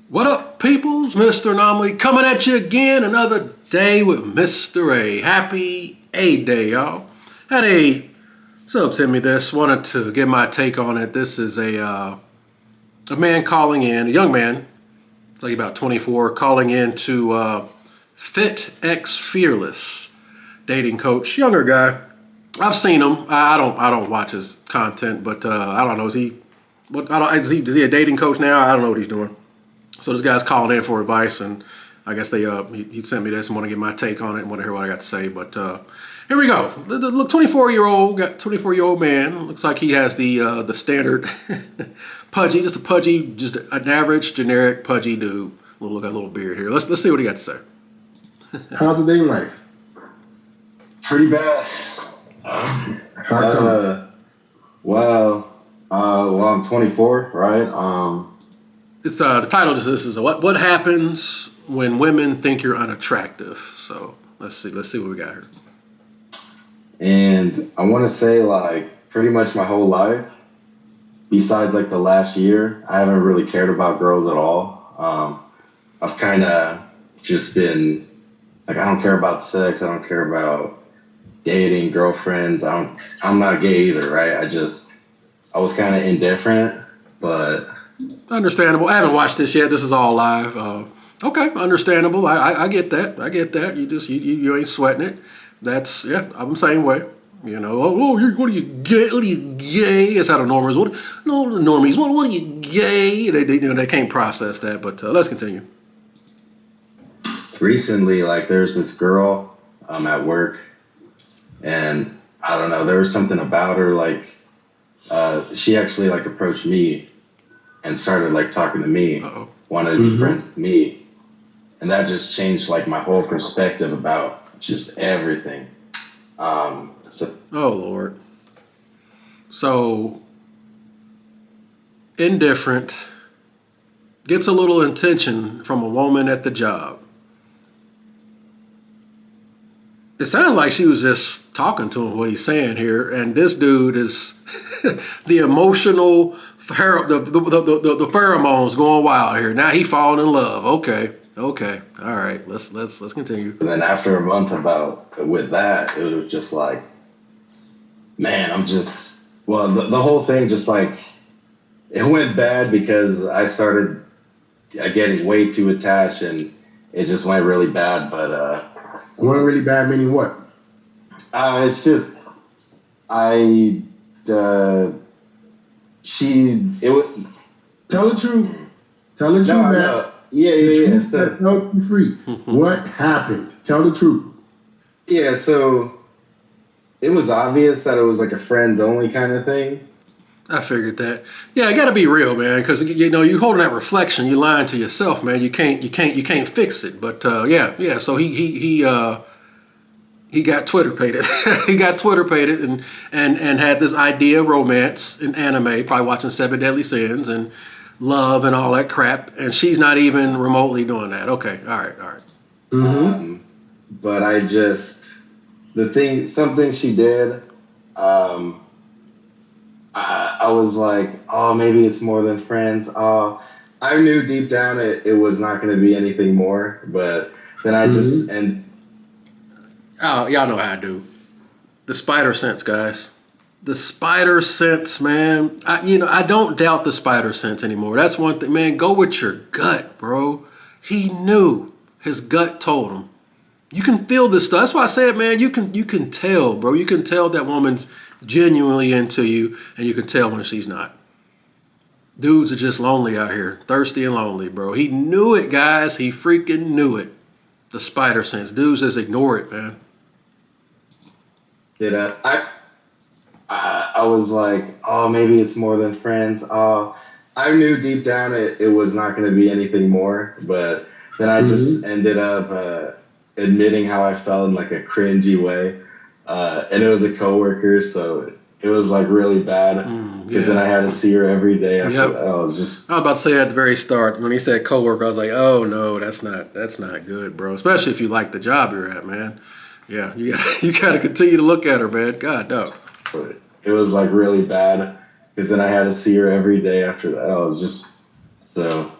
What up, peoples? Mr. Anomaly coming at you again. Another day with Mr. A. Happy A Day, y'all. Had a sub sent me this. Wanted to get my take on it. This is a man calling in, a young man, like about 24, calling in to Fit X Fearless dating coach, younger guy. I've seen him. I don't watch his content, but I don't know. Is he? What? I don't. Is he a dating coach now? I don't know what he's doing. So this guy's calling in for advice, and I guess he sent me this and want to get my take on it and want to hear what I got to say. But here we go. Look, 24-year-old man. Looks like he has the standard pudgy, just an average generic pudgy dude. Look at a little beard here. Let's see what he got to say. How's the dating life? Pretty bad. How come? Well, I'm 24, right? It's the title of this is what happens when women think you're unattractive. So let's see what we got here. And I want to say, like, pretty much my whole life, besides like the last year, I haven't really cared about girls at all. I've kind of just been like, I don't care about sex. I don't care about dating, girlfriends. I'm not gay either, right? I was kind of indifferent, but. Understandable. I haven't watched this yet. This is all live. Okay, understandable. I get that. You ain't sweating it. I'm the same way. You know, what are you gay? What are you gay? That's how the normies. What are you gay? They can't process that. But let's continue. Recently, like, there's this girl at work, and I don't know, there was something about her, like, she actually like approached me and started like talking to me, wanted to be friends with me. And that just changed like my whole perspective about just everything. Oh Lord. So indifferent, gets a little attention from a woman at the job. It sounds like she was just talking to him, what he's saying here, and this dude is the emotional, the pheromones going wild here. Now he falling in love. Okay, all right. Let's continue. And then after a month with that, it was just like, man, the whole thing just like, it went bad because I started getting way too attached, and it just went really bad. But Went really bad, meaning what? it's just Tell the truth. Tell the truth, man. No. Yeah. So help you free. What happened? Tell the truth. yeah, so it was obvious that it was like a friends only kind of thing. I figured that. Yeah, I got to be real, man, because you holding that reflection, you lying to yourself, man. You can't fix it. But yeah. So he got Twitter pated. He got Twitter pated and had this idea of romance in anime, probably watching Seven Deadly Sins and love and all that crap. And she's not even remotely doing that. Okay, all right. Mm-hmm. But something she did. I was like, oh, maybe it's more than friends. I knew deep down it was not going to be anything more, but then I just, and oh, y'all know how I do. The spider sense, guys. The spider sense, man. I don't doubt the spider sense anymore. That's one thing, man. Go with your gut, bro. He knew. His gut told him. You can feel this stuff. That's why I said, man, you can tell, bro. You can tell that woman's genuinely into you, and you can tell when she's not. Dudes are just lonely out here, thirsty and lonely, bro. He knew it, guys. He freaking knew it. The spider sense. Dudes just ignore it, man. I was like, oh, maybe it's more than friends. I knew deep down it was not going to be anything more, but then I just ended up admitting how I felt in like a cringy way. And it was a coworker, so it was like really bad because then I had to see her every day after that. I was about to say that at the very start when he said coworker, I was like, oh no, that's not good, bro. Especially if you like the job you're at, man. Yeah, you got to continue to look at her, man. God, no. But it was like really bad because then I had to see her every day after that. I was just so.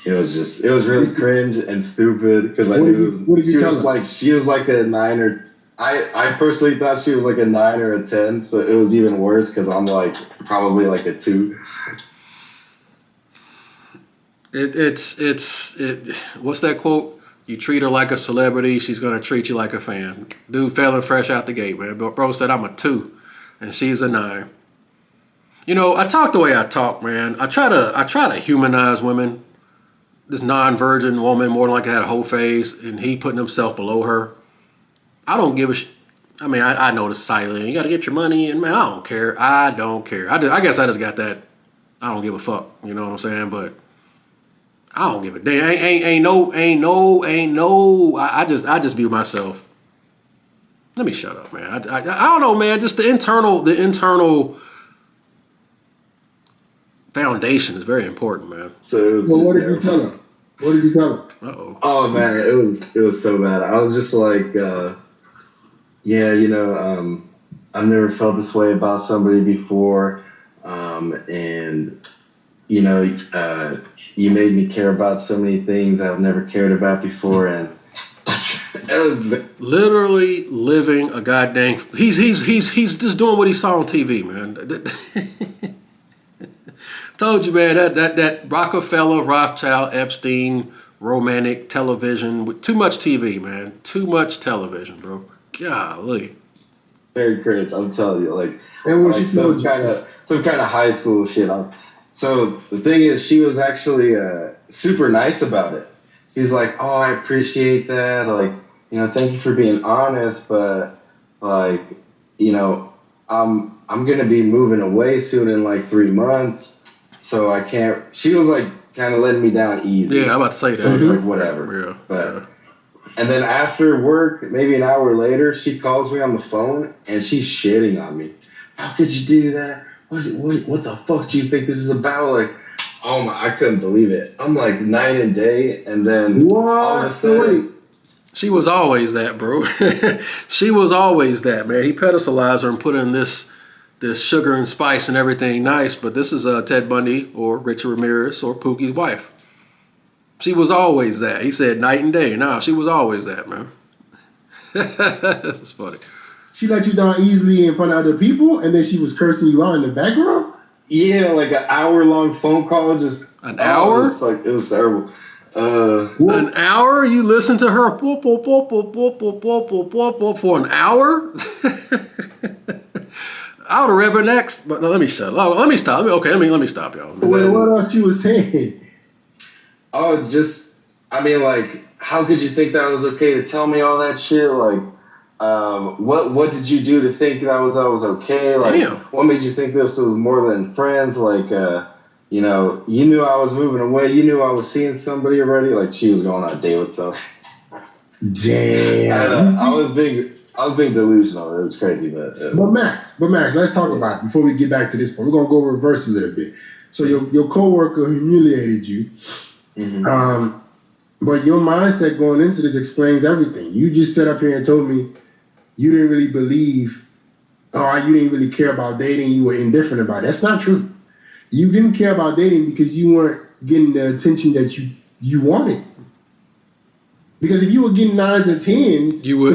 it was really cringe and stupid because I knew What did you tell her? she was like a 9 or I personally thought she was like a 9 or a 10, so it was even worse because I'm like probably like a 2. What's that quote? You treat her like a celebrity, she's gonna treat you like a fan. Dude fell in fresh out the gate, man. Bro said I'm a 2, and she's a 9. I talk the way I talk, man. I try to humanize women. This non-virgin woman more than likely had a whole face, and he putting himself below her. I don't give a I mean, I know the silent. You got to get your money, and man, I don't care. I don't care. I guess I just got that. I don't give a fuck. You know what I'm saying? But I don't give a damn. Ain't no. I just view myself. Let me shut up, man. I don't know, man. Just the internal foundation is very important, man. So it was. Well, what did you tell her? What did you tell her? Uh-oh. Oh man, it was so bad. I was just like, yeah, I've never felt this way about somebody before, and you made me care about so many things I've never cared about before, and it was Literally living a goddamn. He's just doing what he saw on TV, man. Told you, man. That Rockefeller, Rothschild, Epstein, romantic television with too much TV, man. Too much television, bro. Golly. very cringe. I'm telling you, like, And what like she told you? some kind of high school shit. So the thing is, she was actually super nice about it. She's like, "Oh, I appreciate that. Like, thank you for being honest, but like, I'm gonna be moving away soon in like 3 months, so I can't." She was like, kind of letting me down easy. Yeah, I'm about to say that. So it's like whatever. Yeah. But and then after work, maybe an hour later, she calls me on the phone and she's shitting on me. How could you do that? What the fuck do you think this is about? Like, oh my, I couldn't believe it. I'm like night and day, and then all of a sudden, She was always that, bro. She was always that, man. He pedestalized her and put in this sugar and spice and everything nice, but this is Ted Bundy or Richard Ramirez or Pookie's wife. She was always that. He said night and day. No, she was always that, man. This is funny. She let you down easily in front of other people, and then she was cursing you out in the background? yeah, like an hour-long phone call, just An hour? It was terrible. An hour? You listen to her for an hour? I would have read her next, but no, let me shut up. Let me stop. Let me stop, y'all. Wait, what else you was saying? Oh, I mean, like, how could you think that was okay to tell me all that shit? Like, what did you do to think that was okay? Like, Damn. what made you think this was more than friends? Like, you knew I was moving away. You knew I was seeing somebody already. Like, she was going on a date with someone. Damn. And, I was being delusional. It was crazy, But Max, let's talk about it before we get back to this point. We're gonna go reverse a little bit. So your coworker humiliated you. Mm-hmm. But your mindset going into this explains everything. You just sat up here and told me you didn't really believe, or you didn't really care about dating. You were indifferent about it. That's not true. You didn't care about dating because you weren't getting the attention that you wanted. Because if you were getting 9s and 10s, you would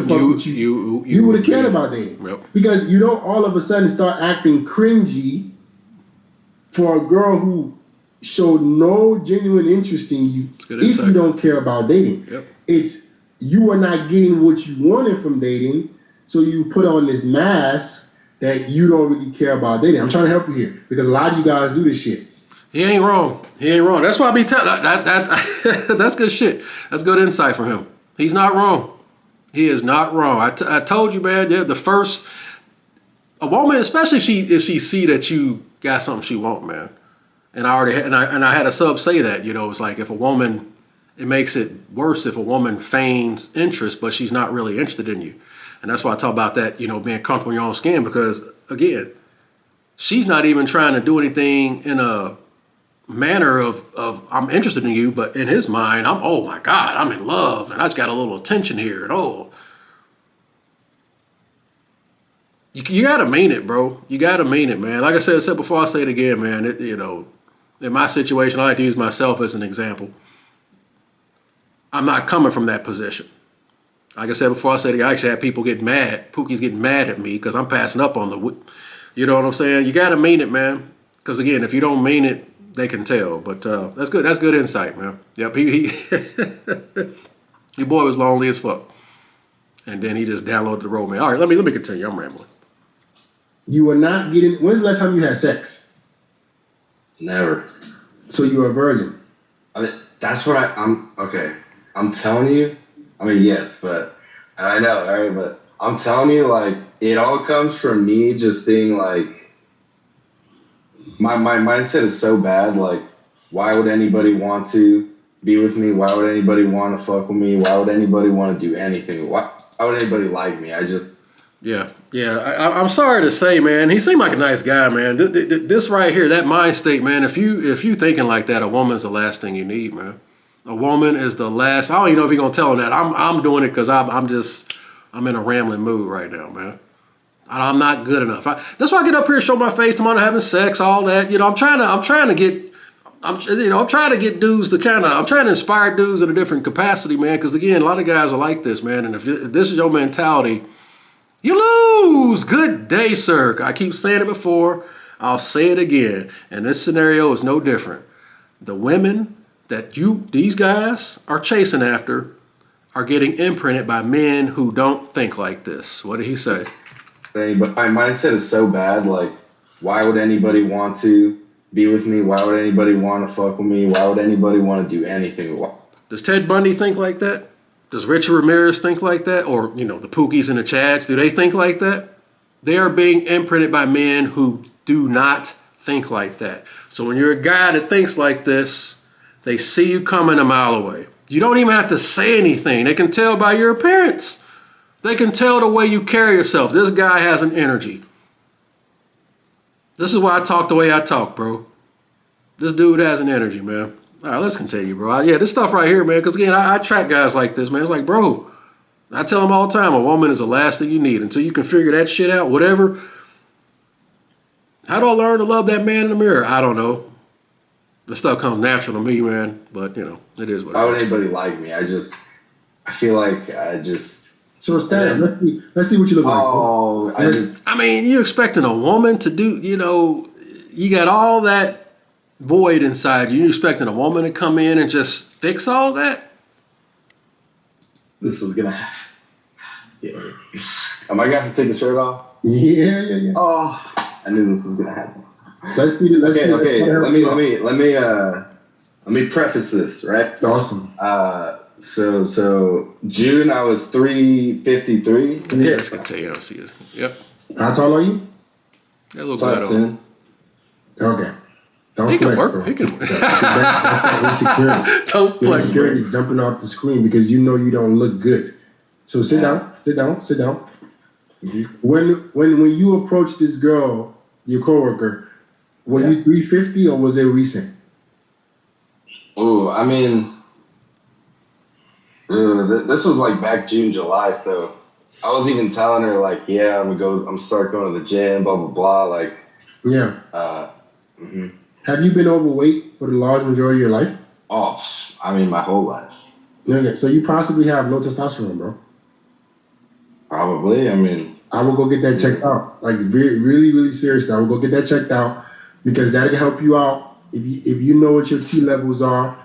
have cared about dating. Yep. Because you don't all of a sudden start acting cringy for a girl who showed no genuine interest in you if you don't care about dating. Yep. It's you are not getting what you wanted from dating, so you put on this mask that you don't really care about dating. I'm trying to help you here because a lot of you guys do this shit. He ain't wrong. That's why I be telling that that's good shit. That's good insight from him. He's not wrong. He is not wrong. I told you, man. Yeah, a woman, especially if she see that you got something she want, man. And I had a sub say that, it's like if a woman, it makes it worse if a woman feigns interest, but she's not really interested in you. And that's why I talk about that, being comfortable in your own skin, because again, she's not even trying to do anything in a manner of I'm interested in you, but in his mind, oh my God, I'm in love and I just got a little attention here. And you gotta mean it, bro. You gotta mean it, man. Like I said before, I'll say it again, man. In my situation, I like to use myself as an example. I'm not coming from that position. Like I said before, I actually had people get mad. Pookie's getting mad at me because I'm passing up on you know what I'm saying? You got to mean it, man. Because again, if you don't mean it, they can tell. But that's good. That's good insight, man. Yep. Your boy was lonely as fuck, and then he just downloaded the road, man. All right, let me continue. I'm rambling. You were not getting. When's the last time you had sex? Never. So you were a virgin. I mean, that's what I'm okay. I'm telling you. I mean, yes, but I know, right? But I'm telling you, like, it all comes from me just being like, my mindset is so bad. Like, why would anybody want to be with me? Why would anybody want to fuck with me? Why would anybody want to do anything? Why would anybody like me? Yeah. I'm sorry to say, man. He seemed like a nice guy, man. This right here, that mind state, man. If you thinking like that, a woman's the last thing you need, man. A woman is the last. I don't even know if you're gonna tell him that. I'm doing it because I'm in a rambling mood right now, man. I'm not good enough. That's why I get up here, show my face, I'm having sex, all that. You know, I'm trying to get dudes to I'm trying to inspire dudes in a different capacity, man. Because again, a lot of guys are like this, man. And if this is your mentality, you lose. Good day, sir. I keep saying it before. I'll say it again. And this scenario is no different. The women that these guys are chasing after are getting imprinted by men who don't think like this. What did he say? But my mindset is so bad. Like, why would anybody want to be with me? Why would anybody want to fuck with me? Why would anybody want to do anything? Does Ted Bundy think like that? Does Richard Ramirez think like that? Or, the Pookies and the Chads, do they think like that? They are being imprinted by men who do not think like that. So when you're a guy that thinks like this, they see you coming a mile away. You don't even have to say anything. They can tell by your appearance. They can tell the way you carry yourself. This guy has an energy. This is why I talk the way I talk, bro. This dude has an energy, man. All right, let's continue, bro. This stuff right here, man, because again, I track guys like this, man. It's like, bro, I tell them all the time, a woman is the last thing you need. Until you can figure that shit out, whatever. How do I learn to love that man in the mirror? I don't know. The stuff comes natural to me, man. But, it is what it is. Why would anybody like me? I feel like So stand up. Let's see what you look like. Oh, you expecting a woman to do, you got all that void inside you. You expecting a woman to come in and just fix all that? This is gonna happen. Yeah. Am I gonna have to take the shirt off? Yeah. Oh, I knew this was gonna happen. Let's see. Let me preface this, right? Awesome. So June I was 353. Yeah, let's continue. See this. Yep. How tall are you? Yeah, a little bit. Okay. Don't he flex, can work. bro. He can. That's that insecurity. Don't flex. Insecurity jumping off the screen because you know you don't look good. So sit down. Mm-hmm. When you approached this girl, your coworker, were you 350 or was it recent? Oh, I mean, this was like back June, July. So I was even telling her like, yeah, I'm start going to the gym, blah blah blah. Like, yeah. Mm-hmm. Have you been overweight for the large majority of your life? Oh, I mean, my whole life. Okay, so you possibly have low testosterone, bro. Probably. I mean, I will go get that checked out. Like really, really seriously, I will go get that checked out because that'll help you out. If you know what your T levels are,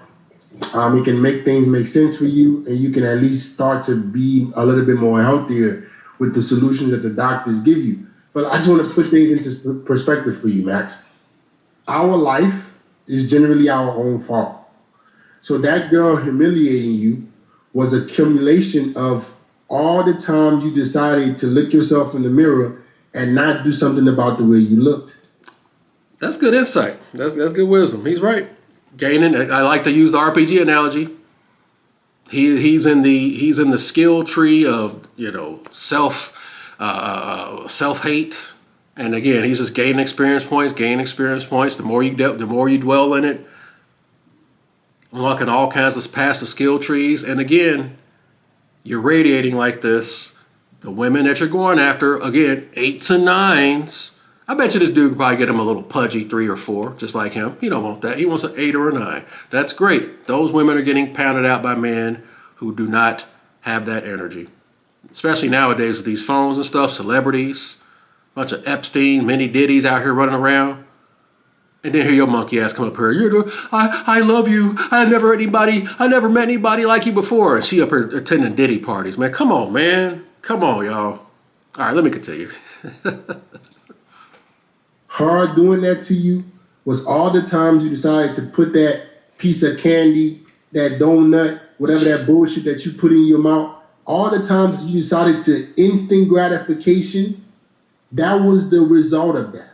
it can make things make sense for you, and you can at least start to be a little bit more healthier with the solutions that the doctors give you. But I just want to put things into perspective for you, Max. Our life is generally our own fault. So that girl humiliating you was an accumulation of all the times you decided to look yourself in the mirror and not do something about the way you looked. That's good insight. That's good wisdom. He's right. Gaining. I like to use the RPG analogy. He's in the skill tree of self hate, and again he's just gaining experience points. The more you dwell in it, unlocking all kinds of passive skill trees. And again, you're radiating like this. The women that you're going after, again, 8s and 9s. I bet you this dude could probably get him a little pudgy 3 or 4, just like him. He don't want that. He wants an 8 or a 9. That's great. Those women are getting pounded out by men who do not have that energy. Especially nowadays with these phones and stuff, celebrities, bunch of Epstein, mini Diddy's out here running around. And then hear your monkey ass come up here. I love you. I never met anybody like you before. And she up here attending Diddy parties, man. Come on, man. Come on, y'all. All right, let me continue. Hard doing that to you was all the times you decided to put that piece of candy, that donut, whatever that bullshit that you put in your mouth, all the times you decided to instant gratification, that was the result of that.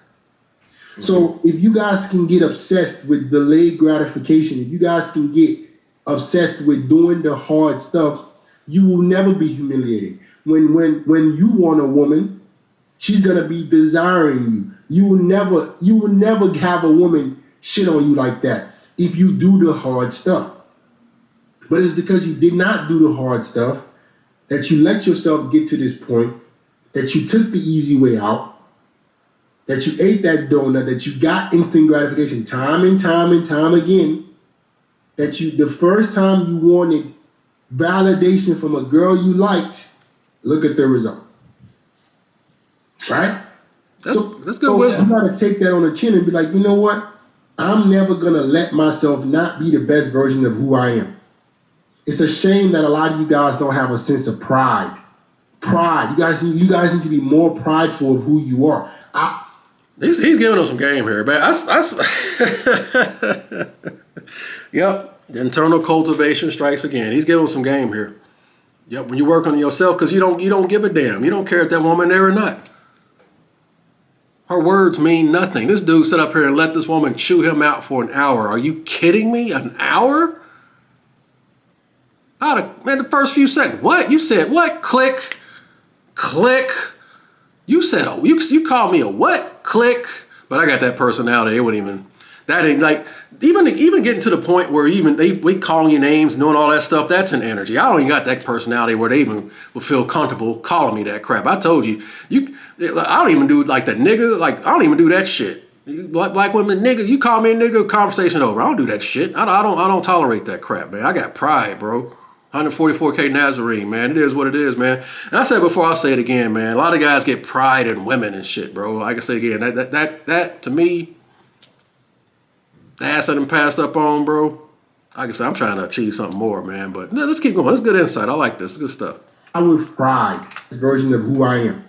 So if you guys can get obsessed with delayed gratification, if you guys can get obsessed with doing the hard stuff, you will never be humiliated. When you want a woman, she's gonna be desiring you. You will never have a woman shit on you like that if you do the hard stuff. But it's because you did not do the hard stuff that you let yourself get to this point, that you took the easy way out, that you ate that donut, that you got instant gratification time and time and time again, that the first time you wanted validation from a girl you liked, look at the result. Right? That's good wisdom. You gotta take that on the chin and be like, you know what? I'm never gonna let myself not be the best version of who I am. It's a shame that a lot of you guys don't have a sense of pride. Pride. You guys need to be more prideful of who you are. He's giving us some game here, man. Yep, the internal cultivation strikes again. He's giving us some game here. Yep, when you work on yourself, because you don't give a damn. You don't care if that woman there or not. Her words mean nothing. This dude sat up here and let this woman chew him out for an hour. Are you kidding me? An hour? Man, the first few seconds. What? You said what? Click. You said, you called me a what? Click. But I got that personality. It wouldn't even, that ain't like, even getting to the point where we calling you names, doing all that stuff, that's an energy. I don't even got that personality where they even would feel comfortable calling me that crap. I told you, I don't even do like the nigga, like I don't even do that shit. Black women, nigga, you call me a nigga, conversation over. I don't do that shit. I don't tolerate that crap, man. I got pride, bro. 144K Nazarene, man. It is what it is, man. And I said before, I'll say it again, man. A lot of guys get pride in women and shit, bro. Like I say again, that to me, the ass I done passed up on, bro. Like I said, I'm trying to achieve something more, man. But let's keep going. It's good insight. I like this. It's good stuff. I with pride, this version of who I am.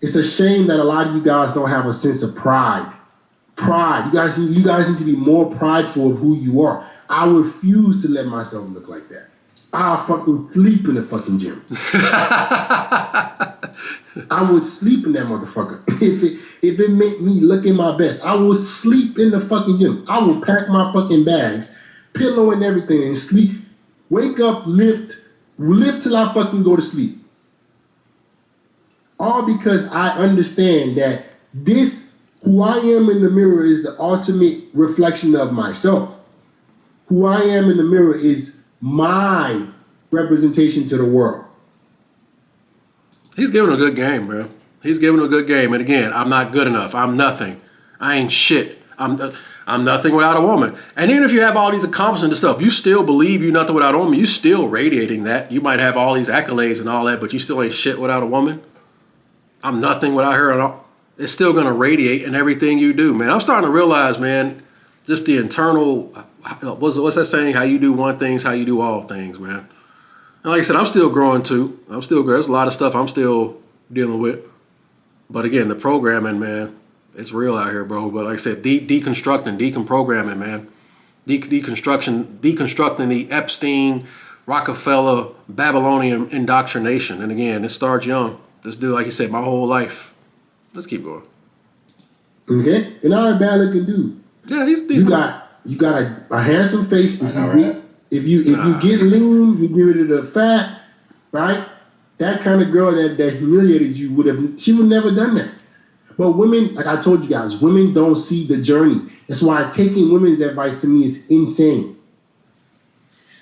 It's a shame that a lot of you guys don't have a sense of pride. Pride. You guys need to be more prideful of who you are. I refuse to let myself look like that. I'll fucking sleep in the fucking gym. I would sleep in that motherfucker. If it meant me looking my best, I will sleep in the fucking gym. I will pack my fucking bags, pillow and everything, and sleep. Wake up, lift till I fucking go to sleep. All because I understand that who I am in the mirror is the ultimate reflection of myself. Who I am in the mirror is my representation to the world. He's giving a good game, man. He's giving a good game. And again, I'm not good enough. I'm nothing. I ain't shit. I'm nothing without a woman. And even if you have all these accomplishments and stuff, you still believe you're nothing without a woman. You still radiating that. You might have all these accolades and all that, but you still ain't shit without a woman. I'm nothing without her at all. It's still going to radiate in everything you do, man. I'm starting to realize, man, just the internal, what's that saying? How you do one thing is how you do all things, man. And like I said, I'm still growing too. There's a lot of stuff I'm still dealing with. But again, the programming, man, it's real out here, bro. But like I said, deconstructing, deprogramming, man. Deconstructing the Epstein, Rockefeller, Babylonian indoctrination. And again, it starts young. This dude, like you said, my whole life. Let's keep going. Okay? And not a bad looking dude. Yeah, he's You got a handsome face. I know, right? If you get lean, you get rid of the fat, right? That kind of girl that humiliated you she would never done that. But women, like I told you guys, women don't see the journey. That's why taking women's advice to me is insane.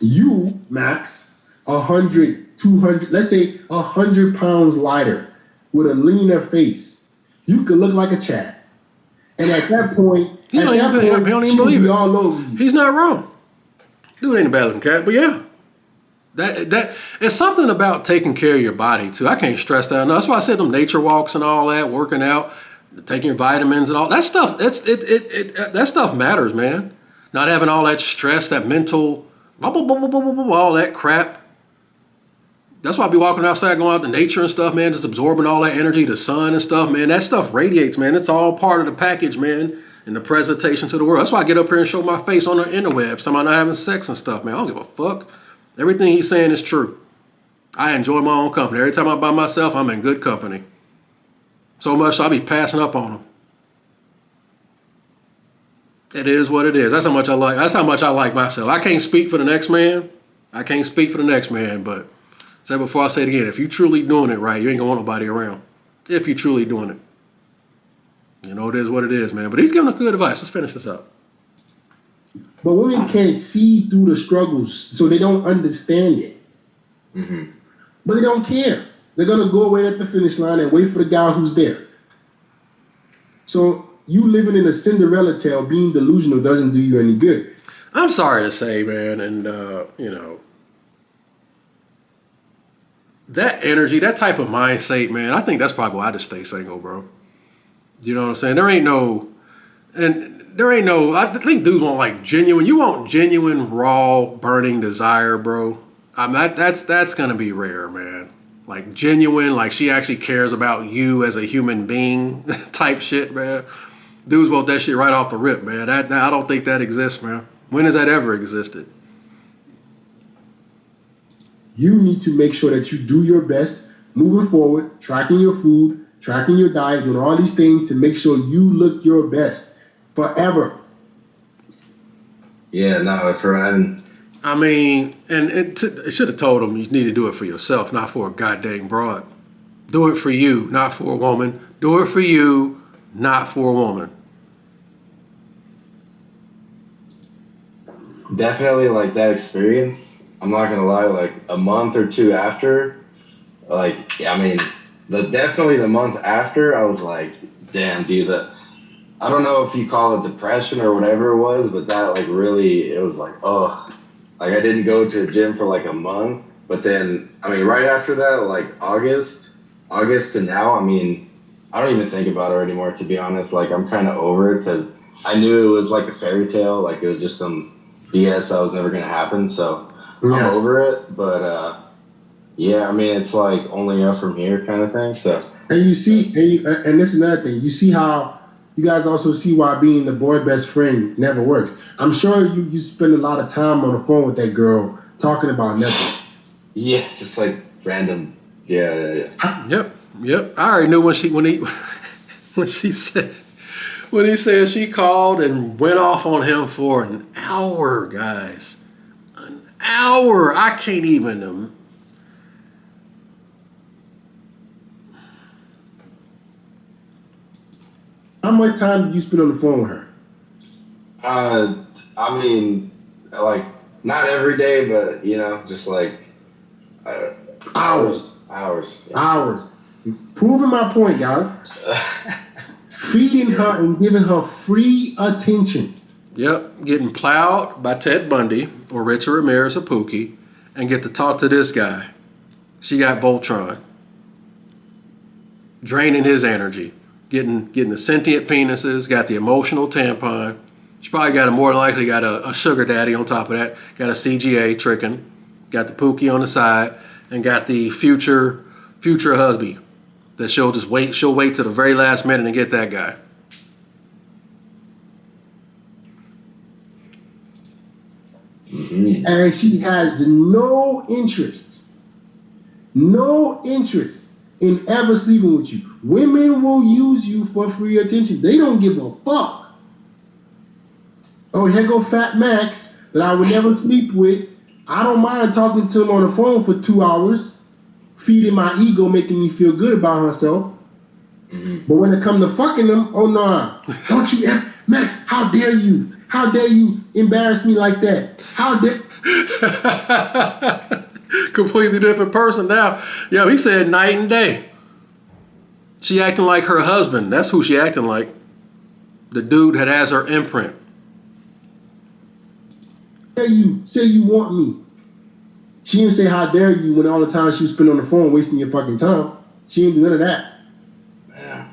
You, Max, 100, 200, let's say 100 pounds lighter with a leaner face, you could look like a Chad. And at that point, he don't even believe it. All over you. He's not wrong. Dude ain't a bad looking cat, but yeah. That it's something about taking care of your body too. I can't stress that enough. That's why I said them nature walks and all that, working out, taking your vitamins and all that stuff. That stuff matters, man. Not having all that stress, that mental, all that crap. That's why I be walking outside, going out to nature and stuff, man. Just absorbing all that energy, the sun and stuff, man. That stuff radiates, man. It's all part of the package, man. And the presentation to the world. That's why I get up here and show my face on the interwebs. Somebody not having sex and stuff, man. I don't give a fuck. Everything he's saying is true. I enjoy my own company. Every time I'm by myself, I'm in good company. So much so I be passing up on them. It is what it is. That's how much I like. That's how much I like myself. I can't speak for the next man. But say before I say it again, if you truly doing it right, you ain't gonna want nobody around. If you truly doing it. You know, it is what it is, man. But he's giving us good advice. Let's finish this up. But women can't see through the struggles, so they don't understand it. Mm-hmm. But they don't care. They're going to go away at the finish line and wait for the guy who's there. So you living in a Cinderella tale, being delusional, doesn't do you any good. I'm sorry to say, man, and, you know, that energy, that type of mindset, man, I think that's probably why I just stay single, bro. You know what I'm saying? There ain't no, I think dudes want like genuine, you want genuine, raw, burning desire, bro. I mean, that's going to be rare, man. Like genuine, like she actually cares about you as a human being type shit, man. Dudes want that shit right off the rip, man. I don't think that exists, man. When has that ever existed? You need to make sure that you do your best moving forward, tracking your food, tracking your diet, doing all these things to make sure you look your best forever. Yeah, no, I mean, and it should have told him you need to do it for yourself, not for a goddamn broad. Do it for you, not for a woman. Do it for you, not for a woman. definitely like that experience. I'm not gonna lie, like a month or two after, like I mean, definitely the month after, I was like, damn, dude, I don't know if you call it depression or whatever it was, but that like really, it was like, oh, like I didn't go to the gym for like a month, but then I mean, right after that, like August to now, I mean, I don't even think about it anymore, to be honest. Like I'm kind of over it because I knew it was like a fairy tale, like it was just some BS that was never gonna happen. So I'm over it, but yeah, I mean, it's like only up from here kind of thing. So and you see, and this is another thing. You see how you guys also see why being the boy best friend never works. I'm sure you spend a lot of time on the phone with that girl talking about nothing. Yeah, just like random. Yeah. Yep. I already knew when he said she called and went off on him for an hour, guys. An hour. I can't even. How much time did you spend on the phone with her? I mean, like not every day, but you know, just like Hours. Yeah. Hours. Proving my point, guys. Feeding her and giving her free attention. Yep, getting plowed by Ted Bundy or Richard Ramirez or Pookie and get to talk to this guy. She got Voltron. Draining his energy. Getting the sentient penises, got the emotional tampon. She probably more than likely got a sugar daddy on top of that. Got a CGA tricking. Got the Pookie on the side. And got the future husband that she'll wait to the very last minute and get that guy. Mm-hmm. And she has no interest in ever sleeping with you. Women will use you for free attention. They don't give a fuck. Oh, here go Fat Max that I would never sleep with. I don't mind talking to him on the phone for 2 hours, feeding my ego, making me feel good about myself. Mm-hmm. But when it comes to fucking them, oh no, don't you, Max, how dare you? How dare you embarrass me like that? How dare... Completely different person now. Yo, he said night and day. She acting like her husband. That's who she acting like. The dude that has her imprint. You say you want me. She didn't say how dare you when all the time she was spending on the phone wasting your fucking time. She didn't do none of that. Yeah.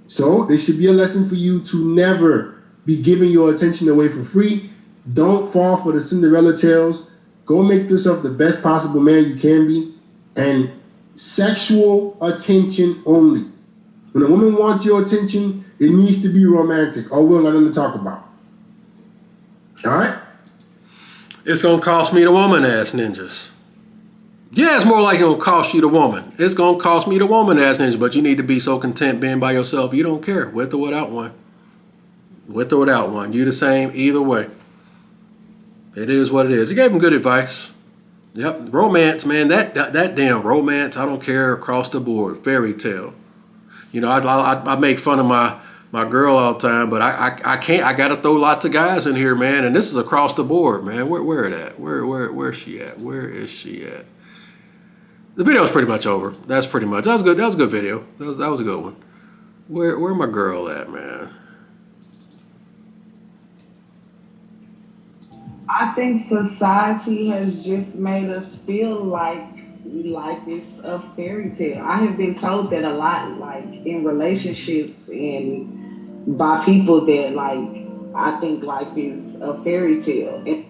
So this should be a lesson for you to never be giving your attention away for free. Don't fall for the Cinderella tales. Go make yourself the best possible man you can be. And sexual attention only. When a woman wants your attention, it needs to be romantic, or we don't got nothing to talk about. All right? It's gonna cost me the woman, ass ninjas. Yeah, it's more like it gonna cost you the woman. It's gonna cost me the woman, ass ninja, but you need to be so content being by yourself. You don't care, with or without one. With or without one. You the same either way. It is what it is. He gave him good advice. Yep, romance, man, that damn romance, I don't care, across the board. Fairy tale. You know, I make fun of my girl all the time, but I can't. I gotta throw lots of guys in here, man. And this is across the board, man. Where it at? Where's she at? Where is she at? The video's pretty much over. That's pretty much. That was good. That was a good video. That was a good one. Where my girl at, man? I think society has just made us feel like life is a fairy tale. I have been told that a lot, like in relationships and by people that like I think life is a fairy tale. And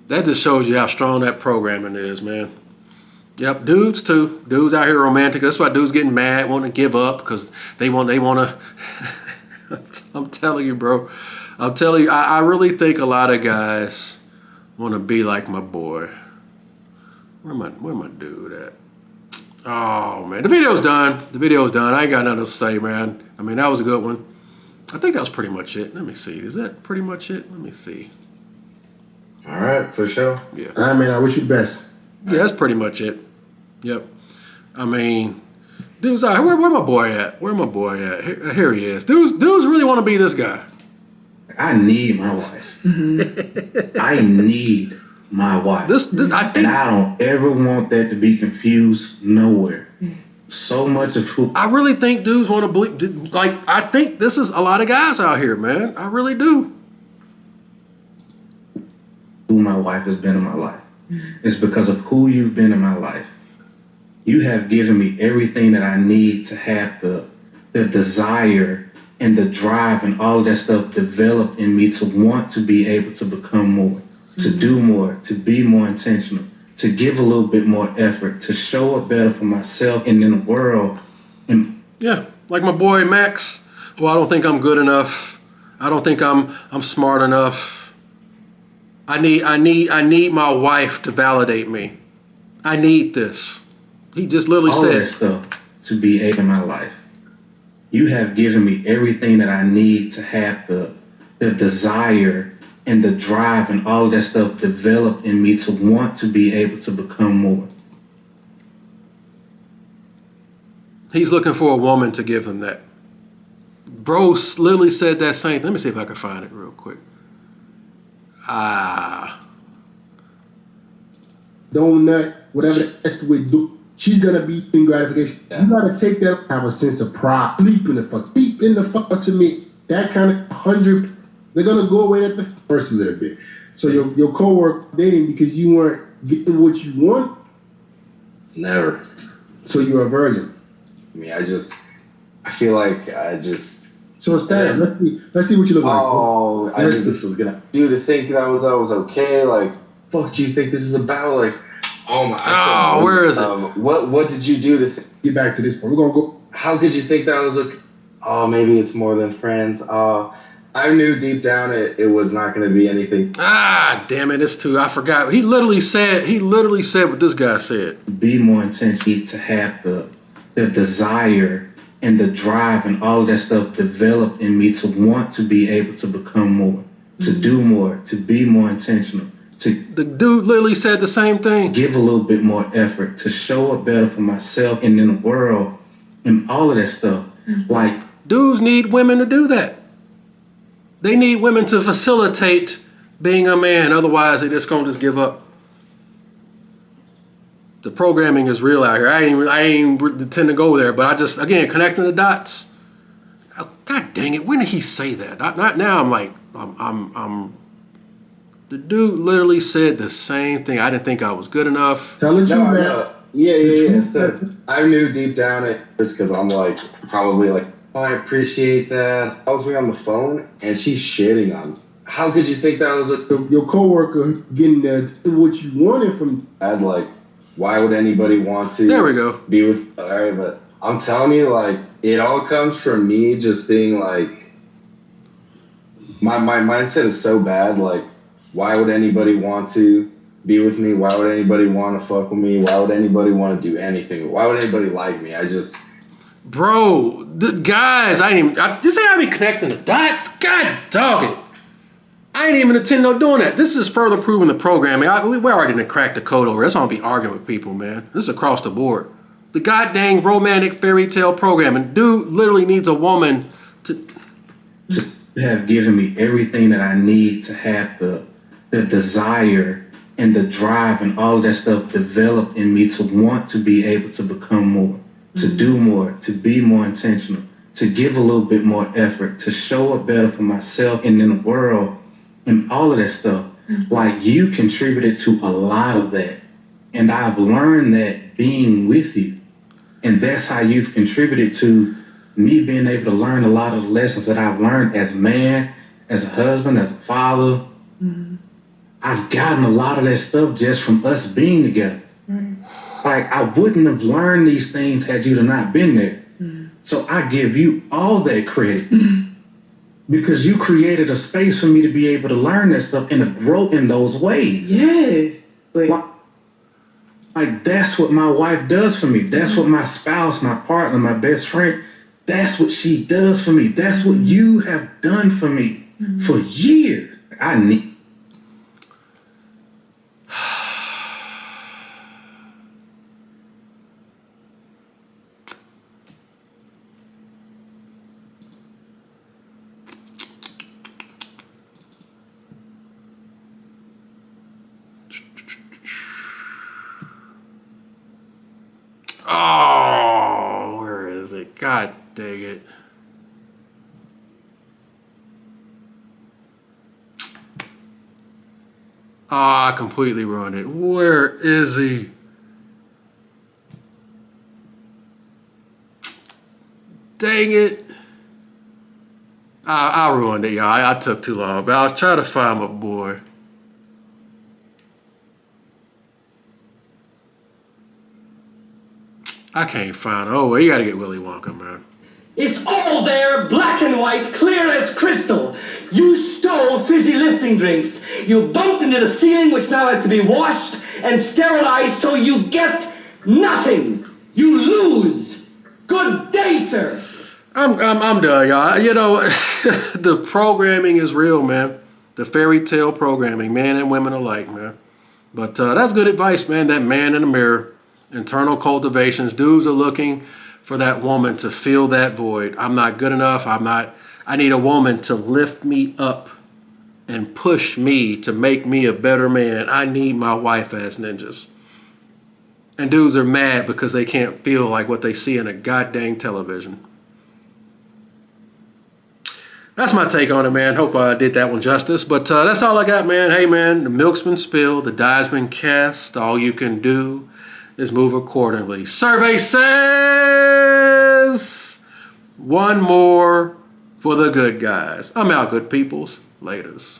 That just shows you how strong that programming is, man. Yep, dudes too. Dudes out here romantic. That's why dudes getting mad, wanting to give up because they want to. I'm telling you, bro. I'm telling you, I really think a lot of guys want to be like my boy. Where my dude at? Oh man, the video's done. The video's done. I ain't got nothing else to say, man. I mean, that was a good one. I think that was pretty much it. Let me see. Is that pretty much it? Let me see. All right, for sure. Yeah. All right, man. I wish you the best. Yeah, that's pretty much it. Yep. I mean, dudes, where my boy at? Where my boy at? Here he is. Dudes really want to be this guy. I need my wife. I need my wife. This I think. And I don't ever want that to be confused nowhere. So much of who I really think dudes want to believe. Like, I think this is a lot of guys out here, man. I really do. my wife has been in my life. It's because of who you've been in my life. You have given me everything that I need to have the desire and the drive and all that stuff developed in me to want to be able to become more, to do more, to be more intentional, to give a little bit more effort, to show up better for myself and in the world. And yeah, like my boy Max. Well, I don't think I'm good enough. I don't think I'm smart enough. I need my wife to validate me. I need this. He just literally all said that stuff to be able in my life. You have given me everything that I need to have the desire and the drive and all that stuff developed in me to want to be able to become more. he's looking for a woman to give him that. Bro literally said that same thing. Let me see if I can find it real quick. Donut, whatever the S would do, she's gonna be in gratification. Yeah. You gotta take that, have a sense of pride. Sleep in the fuck to me. That kind of 100, they're gonna go away at the first a little bit. So your coworker dating because you weren't getting what you want, Never. so you're a virgin. I mean, I feel like So Stan, let's see what you look like. oh, I knew this was gonna you to think that was okay. Like, fuck, do you think this is about? Like, oh my. Oh, where is it? What did you do to? Get back to this point. We're gonna go. How could you think that was okay? Oh, maybe it's more than friends. I knew deep down it was not going to be anything. Damn it, it's too. I forgot. He literally said what this guy said. Be more intentional to have the desire and the drive and all that stuff developed in me to want to be able to become more, to do more, to be more intentional, to The dude literally said the same thing. give a little bit more effort, to show up better for myself and in the world and all of that stuff. Like, Dudes need women to do that. They need women to facilitate being a man. Otherwise, they just gonna give up. The programming is real out here. I ain't tend to go there, but I just, again, connecting the dots. Oh, God dang it! When did he say that? Not now. I'm like, I'm The dude literally said the same thing. I didn't think I was good enough. Tell the truth, No, man. no. Yeah, The yeah, yeah. truth, So I knew deep down it because I'm like, probably like, oh, I appreciate that. I was on the phone and she's shitting on me. How could you think that was your coworker getting what you wanted from. bad? Like, why would anybody want to There we go. be with, all right, but I'm telling you, like, it all comes from me just being like, my mindset is so bad. Like, why would anybody want to be with me? Why would anybody want to fuck with me? Why would anybody want to do anything? Why would anybody like me? Bro, the guys, this ain't how I be connecting the dots. God dog it. I ain't even intending on doing that. This is further proving the programming. We already done cracked the code over. That's why I don't be arguing with people, man. This is across the board. The goddamn romantic fairy tale programming. Dude literally needs a woman to have given me everything that I need to have the desire and the drive and all of that stuff developed in me to want to be able to become more, to do more, to be more intentional, to give a little bit more effort, to show up better for myself and in the world and all of that stuff. Like, you contributed to a lot of that. And I've learned that being with you. And that's how you've contributed to me being able to learn a lot of the lessons that I've learned as a man, as a husband, as a father. I've gotten a lot of that stuff just from us being together. Like, I wouldn't have learned these things had you not been there. So I give you all that credit because you created a space for me to be able to learn that stuff and to grow in those ways. Yes. Like, that's what my wife does for me. That's what my spouse, my partner, my best friend, that's what she does for me. That's what you have done for me for years. I need. Oh, where is it? God dang it. Oh, I completely ruined it. Where is he? Dang it. I ruined it, y'all. I took too long, but I was trying to find my boy. I can't find it. Oh, well, you gotta get Willy Wonka, man. It's all there, black and white, clear as crystal. You stole fizzy lifting drinks. You bumped into the ceiling, which now has to be washed and sterilized, so you get nothing. You lose. Good day, sir. I'm done, y'all. You know, the programming is real, man. The fairy tale programming, men and women alike, man. But that's good advice, man. That man in the mirror, internal cultivations. Dudes are looking for that woman to fill that void. I'm not good enough. I need a woman to lift me up and push me to make me a better man. I need my wife as ninjas. And dudes are mad because they can't feel like what they see in a goddamn television. That's my take on it, man. Hope I did that one justice. But that's all I got, man. Hey, man, the milk's been spilled. The die's been cast. All you can do is move accordingly. Survey says one more for the good guys. I'm out, good peoples. Laters.